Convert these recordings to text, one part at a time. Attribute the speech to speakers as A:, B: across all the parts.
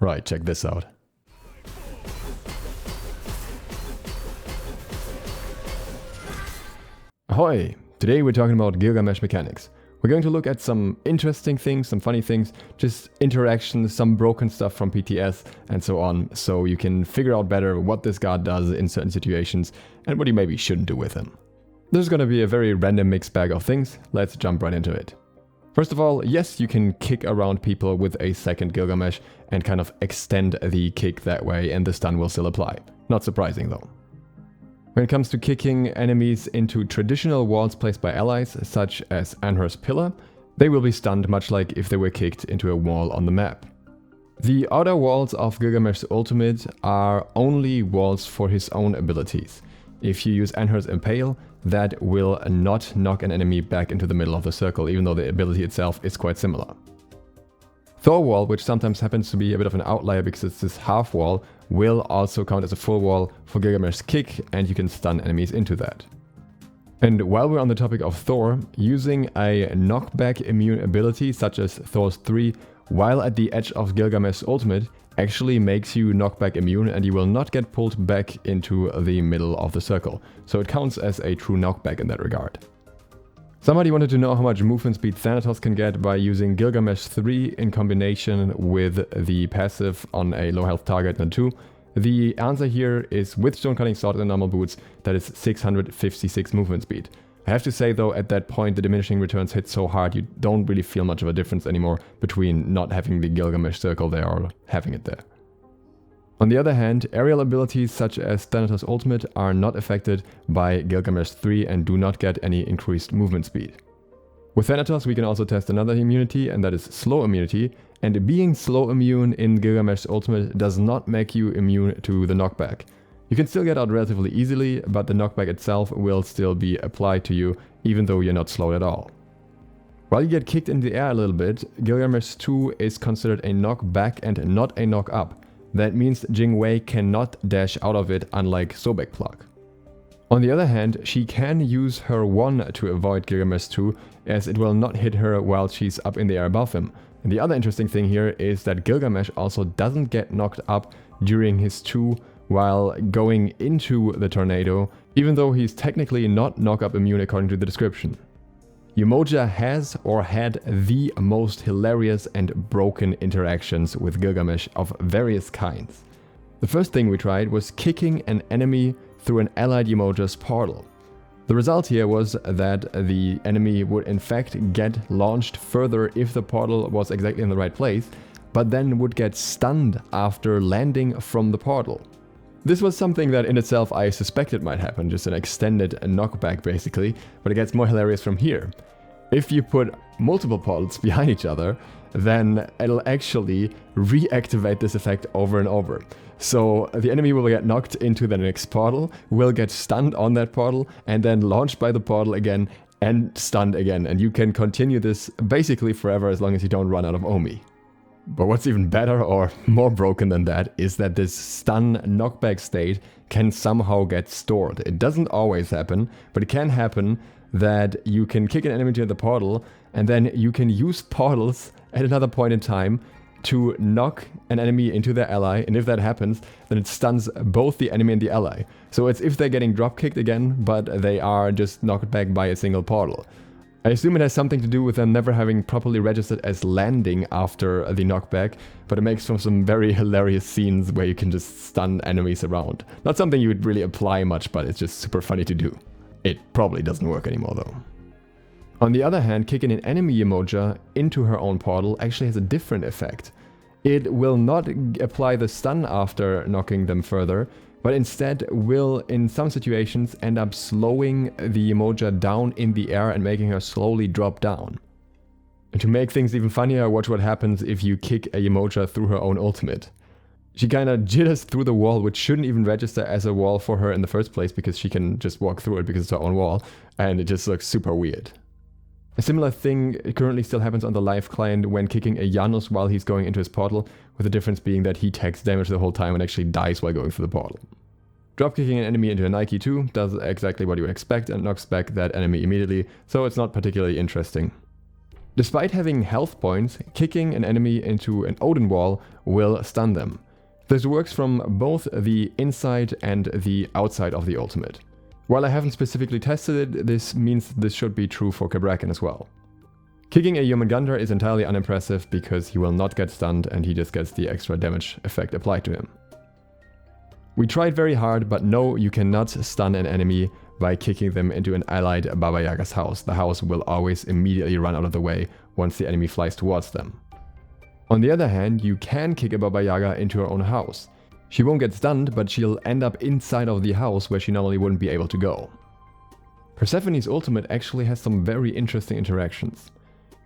A: Right, check this out. Ahoy! Today we're talking about Gilgamesh mechanics. We're going to look at some interesting things, some funny things, just interactions, some broken stuff from PTS and so on, so you can figure out better what this god does in certain situations and what you maybe shouldn't do with him. This is going to be a very random mixed bag of things. Let's jump right into it. First of all, yes, you can kick around people with a second Gilgamesh and kind of extend the kick that way, and the stun will still apply. Not surprising though. When it comes to kicking enemies into traditional walls placed by allies, such as Anhur's Pillar, they will be stunned much like if they were kicked into a wall on the map. The outer walls of Gilgamesh's ultimate are only walls for his own abilities. If you use Anhur's Impale, that will not knock an enemy back into the middle of the circle, even though the ability itself is quite similar. Thor Wall, which sometimes happens to be a bit of an outlier because it's this half wall, will also count as a full wall for Gilgamesh's kick, and you can stun enemies into that. And while we're on the topic of Thor, using a knockback immune ability such as Thor's 3 while at the edge of Gilgamesh's ultimate actually makes you knockback immune, and you will not get pulled back into the middle of the circle. So it counts as a true knockback in that regard. Somebody wanted to know how much movement speed Thanatos can get by using Gilgamesh 3 in combination with the passive on a low health target and 2. The answer here is with Stone Cutting Sword and normal boots, that is 656 movement speed. I have to say though, at that point the diminishing returns hit so hard you don't really feel much of a difference anymore between not having the Gilgamesh circle there or having it there. On the other hand, aerial abilities such as Thanatos' ultimate are not affected by Gilgamesh 3 and do not get any increased movement speed. With Thanatos we can also test another immunity, and that is slow immunity, and being slow immune in Gilgamesh's ultimate does not make you immune to the knockback. You can still get out relatively easily, but the knockback itself will still be applied to you even though you're not slowed at all. While you get kicked in the air a little bit, Gilgamesh 2 is considered a knockback and not a knock up. That means Jing Wei cannot dash out of it, unlike Sobek Plug. On the other hand, she can use her 1 to avoid Gilgamesh 2, as it will not hit her while she's up in the air above him. And the other interesting thing here is that Gilgamesh also doesn't get knocked up during his 2 while going into the tornado, even though he's technically not knock-up immune according to the description. Umoja has or had the most hilarious and broken interactions with Gilgamesh of various kinds. The first thing we tried was kicking an enemy through an allied Umoja's portal. The result here was that the enemy would in fact get launched further if the portal was exactly in the right place, but then would get stunned after landing from the portal. This was something that in itself I suspected might happen, just an extended knockback basically, but it gets more hilarious from here. If you put multiple portals behind each other, then it'll actually reactivate this effect over and over. So the enemy will get knocked into the next portal, will get stunned on that portal, and then launched by the portal again and stunned again. And you can continue this basically forever as long as you don't run out of Omi. But what's even better or more broken than that is that this stun knockback state can somehow get stored. It doesn't always happen, but it can happen that you can kick an enemy to the portal, and then you can use portals at another point in time to knock an enemy into their ally, and if that happens, then it stuns both the enemy and the ally. So it's if they're getting drop kicked again, but they are just knocked back by a single portal. I assume it has something to do with them never having properly registered as landing after the knockback, but it makes for some very hilarious scenes where you can just stun enemies around. Not something you would really apply much, but it's just super funny to do. It probably doesn't work anymore though. On the other hand, kicking an enemy Umoja into her own portal actually has a different effect. It will not apply the stun after knocking them further, but instead will in some situations end up slowing the Umoja down in the air and making her slowly drop down. And to make things even funnier, watch what happens if you kick a Umoja through her own ultimate. She kinda jitters through the wall, which shouldn't even register as a wall for her in the first place because she can just walk through it because it's her own wall, and it just looks super weird. A similar thing currently still happens on the live client when kicking a Janus while he's going into his portal, with the difference being that he takes damage the whole time and actually dies while going through the portal. Dropkicking an enemy into a Nike 2 does exactly what you would expect and knocks back that enemy immediately, so it's not particularly interesting. Despite having health points, kicking an enemy into an Odin wall will stun them. This works from both the inside and the outside of the ultimate. While I haven't specifically tested it, this means this should be true for Cabrakan as well. Kicking a Jormungandr is entirely unimpressive because he will not get stunned and he just gets the extra damage effect applied to him. We tried very hard, but no, you cannot stun an enemy by kicking them into an allied Baba Yaga's house. The house will always immediately run out of the way once the enemy flies towards them. On the other hand, you can kick a Baba Yaga into her own house. She won't get stunned, but she'll end up inside of the house where she normally wouldn't be able to go. Persephone's ultimate actually has some very interesting interactions.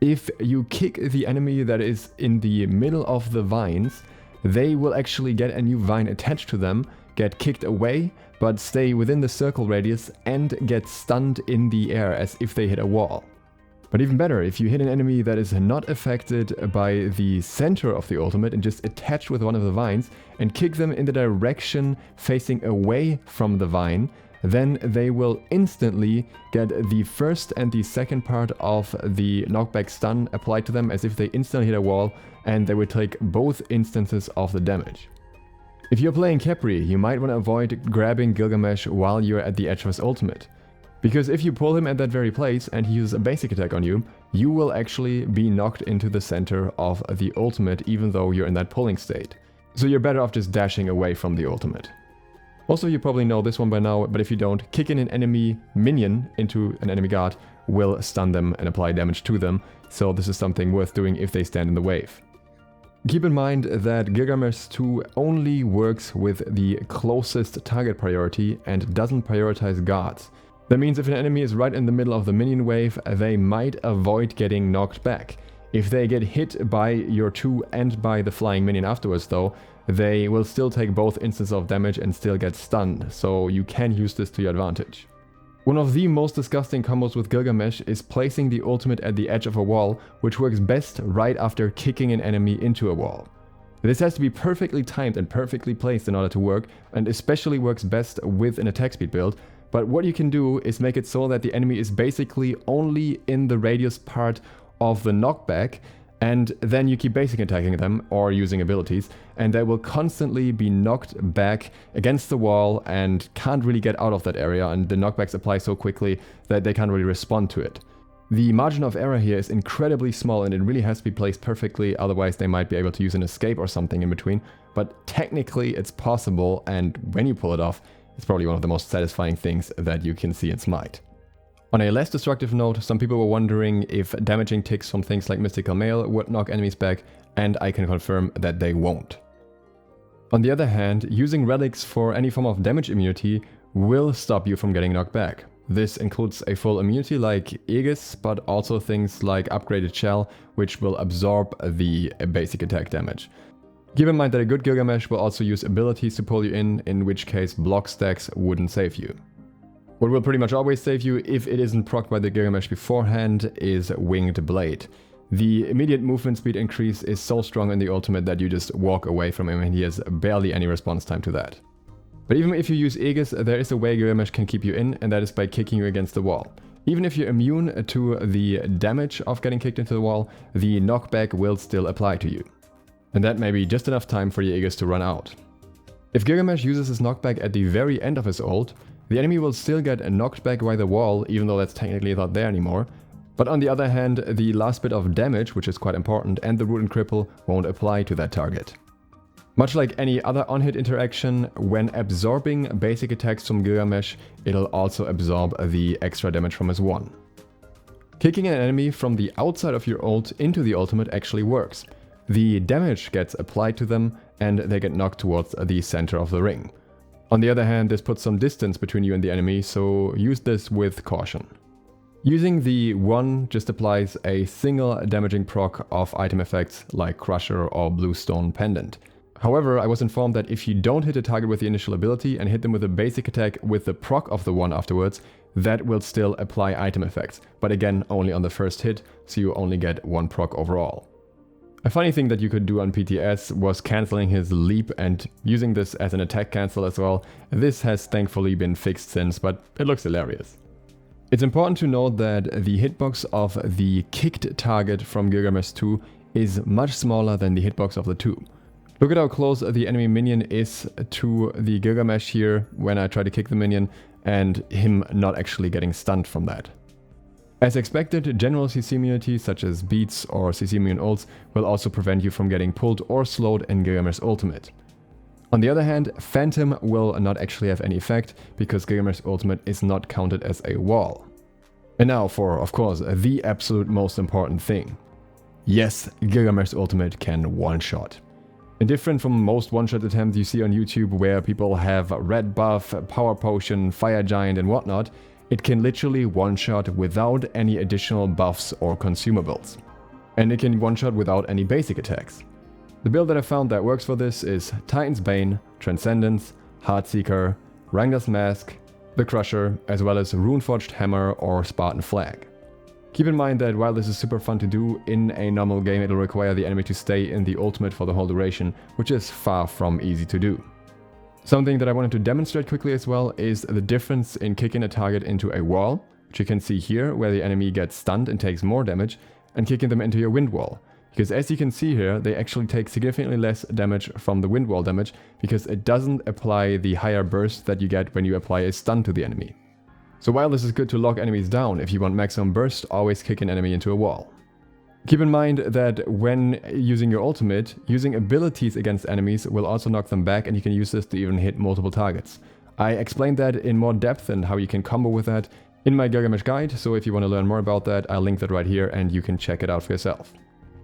A: If you kick the enemy that is in the middle of the vines, they will actually get a new vine attached to them, get kicked away, but stay within the circle radius and get stunned in the air as if they hit a wall. But even better, if you hit an enemy that is not affected by the center of the ultimate and just attached with one of the vines and kick them in the direction facing away from the vine, then they will instantly get the first and the second part of the knockback stun applied to them as if they instantly hit a wall, and they will take both instances of the damage. If you're playing Khepri, you might want to avoid grabbing Gilgamesh while you're at the edge of his ultimate. Because if you pull him at that very place and he uses a basic attack on you, you will actually be knocked into the center of the ultimate even though you're in that pulling state. So you're better off just dashing away from the ultimate. Also, you probably know this one by now, but if you don't, kicking an enemy minion into an enemy god will stun them and apply damage to them, so this is something worth doing if they stand in the wave. Keep in mind that Gilgamesh 2 only works with the closest target priority and doesn't prioritize gods. That means if an enemy is right in the middle of the minion wave, they might avoid getting knocked back. If they get hit by your 2 and by the flying minion afterwards though, they will still take both instances of damage and still get stunned, so you can use this to your advantage. One of the most disgusting combos with Gilgamesh is placing the ultimate at the edge of a wall, which works best right after kicking an enemy into a wall. This has to be perfectly timed and perfectly placed in order to work, and especially works best with an attack speed build. But what you can do is make it so that the enemy is basically only in the radius part of the knockback, and then you keep basic attacking them or using abilities, and they will constantly be knocked back against the wall and can't really get out of that area, and the knockbacks apply so quickly that they can't really respond to it. The margin of error here is incredibly small and it really has to be placed perfectly, otherwise they might be able to use an escape or something in between, but technically it's possible, and when you pull it off, it's probably one of the most satisfying things that you can see in Smite. On a less destructive note, some people were wondering if damaging ticks from things like Mystical Mail would knock enemies back, and I can confirm that they won't. On the other hand, using relics for any form of damage immunity will stop you from getting knocked back. This includes a full immunity like Aegis, but also things like Upgraded Shell, which will absorb the basic attack damage. Keep in mind that a good Gilgamesh will also use abilities to pull you in which case block stacks wouldn't save you. What will pretty much always save you, if it isn't procced by the Gilgamesh beforehand, is Winged Blade. The immediate movement speed increase is so strong in the ultimate that you just walk away from him and he has barely any response time to that. But even if you use Aegis, there is a way Gilgamesh can keep you in, and that is by kicking you against the wall. Even if you're immune to the damage of getting kicked into the wall, the knockback will still apply to you. And that may be just enough time for your Aegis to run out. If Gilgamesh uses his knockback at the very end of his ult, the enemy will still get knocked back by the wall, even though that's technically not there anymore. But on the other hand, the last bit of damage, which is quite important, and the Root and Cripple won't apply to that target. Much like any other on-hit interaction, when absorbing basic attacks from Gilgamesh, it'll also absorb the extra damage from his 1. Kicking an enemy from the outside of your ult into the ultimate actually works. The damage gets applied to them, and they get knocked towards the center of the ring. On the other hand, this puts some distance between you and the enemy, so use this with caution. Using the 1 just applies a single damaging proc of item effects like Crusher or Bluestone Pendant. However, I was informed that if you don't hit a target with the initial ability and hit them with a basic attack with the proc of the 1 afterwards, that will still apply item effects, but again only on the first hit, so you only get 1 proc overall. A funny thing that you could do on PTS was cancelling his leap and using this as an attack cancel as well. This has thankfully been fixed since, but it looks hilarious. It's important to note that the hitbox of the kicked target from Gilgamesh 2 is much smaller than the hitbox of the 2. Look at how close the enemy minion is to the Gilgamesh here when I try to kick the minion, and him not actually getting stunned from that. As expected, general CC immunities such as beats or CC immune ults will also prevent you from getting pulled or slowed in Gilgamesh's ultimate. On the other hand, Phantom will not actually have any effect because Gilgamesh's ultimate is not counted as a wall. And now for, of course, the absolute most important thing. Yes, Gilgamesh's ultimate can one-shot. And different from most one-shot attempts you see on YouTube where people have red buff, power potion, fire giant and whatnot, it can literally one-shot without any additional buffs or consumables. And it can one-shot without any basic attacks. The build that I found that works for this is Titan's Bane, Transcendence, Heartseeker, Wrangler's Mask, the Crusher, as well as Runeforged Hammer or Spartan Flag. Keep in mind that while this is super fun to do, in a normal game it'll require the enemy to stay in the ultimate for the whole duration, which is far from easy to do. Something that I wanted to demonstrate quickly as well is the difference in kicking a target into a wall, which you can see here where the enemy gets stunned and takes more damage, and kicking them into your wind wall. Because as you can see here, they actually take significantly less damage from the wind wall damage because it doesn't apply the higher burst that you get when you apply a stun to the enemy. So while this is good to lock enemies down, if you want maximum burst, always kick an enemy into a wall. Keep in mind that when using your ultimate, using abilities against enemies will also knock them back, and you can use this to even hit multiple targets. I explained that in more depth and how you can combo with that in my Gilgamesh guide, so if you want to learn more about that, I'll link that right here and you can check it out for yourself.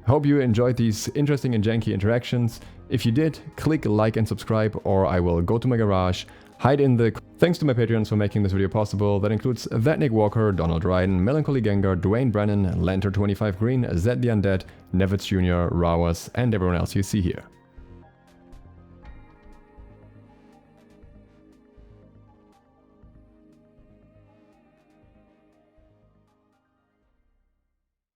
A: I hope you enjoyed these interesting and janky interactions. If you did, click like and subscribe, or I will go to my garage, hide in the... Thanks to my Patreons for making this video possible. That includes That Nick Walker, Donald Ryden, Melancholy Gengar, Dwayne Brennan, Lantern25 Green, Zed the Undead, Nevitz Jr., Rawas, and everyone else you see here.